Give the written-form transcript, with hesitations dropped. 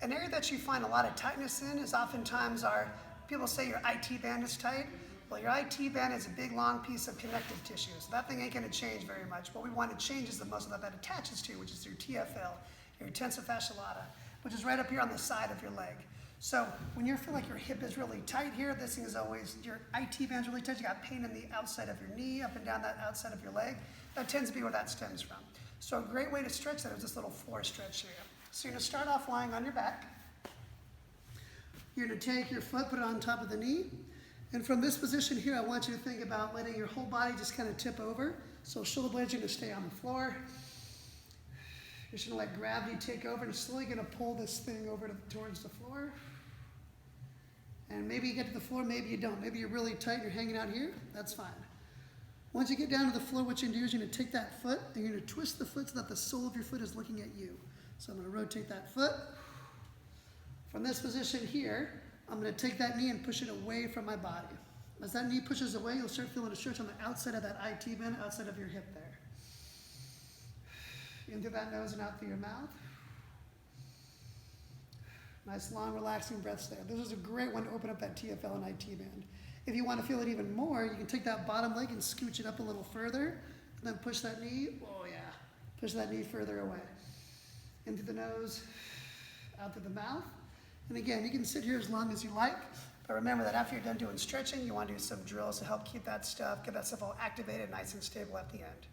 An area that you find a lot of tightness in is oftentimes people say your ITBand is tight. Well, your ITBand is a big, long piece of connective tissue, so that thing ain't gonna change very much. What we want to change is the muscle that attaches to, which is your TFL, your tensor fasciae lata, which is right up here on the side of your leg. So when you feel like your hip is really tight here, this thing is always, your IT band's really tight, you got pain in the outside of your knee, up and down that outside of your leg, that tends to be where that stems from. So a great way to stretch that is this little floor stretch here. So you're gonna start off lying on your back. You're gonna take your foot, put it on top of the knee, and from this position here, I want you to think about letting your whole body just kind of tip over. So shoulder blades are gonna stay on the floor. You're just gonna let gravity take over, and you're slowly gonna pull this thing over towards the floor. And maybe you get to the floor, maybe you don't. Maybe you're really tight and you're hanging out here, that's fine. Once you get down to the floor, what you're gonna do is you're gonna take that foot and you're gonna twist the foot so that the sole of your foot is looking at you. So I'm gonna rotate that foot. From this position here, I'm gonna take that knee and push it away from my body. As that knee pushes away, you'll start feeling a stretch on the outside of that IT band, outside of your hip there. In through that nose and out through your mouth. Nice, long, relaxing breaths there. This is a great one to open up that TFL and IT band. If you want to feel it even more, you can take that bottom leg and scooch it up a little further, and then push that knee, oh yeah, push that knee further away. In through the nose, out through the mouth. And again, you can sit here as long as you like, but remember that after you're done doing stretching, you want to do some drills to help keep that stuff, get that stuff all activated, nice and stable at the end.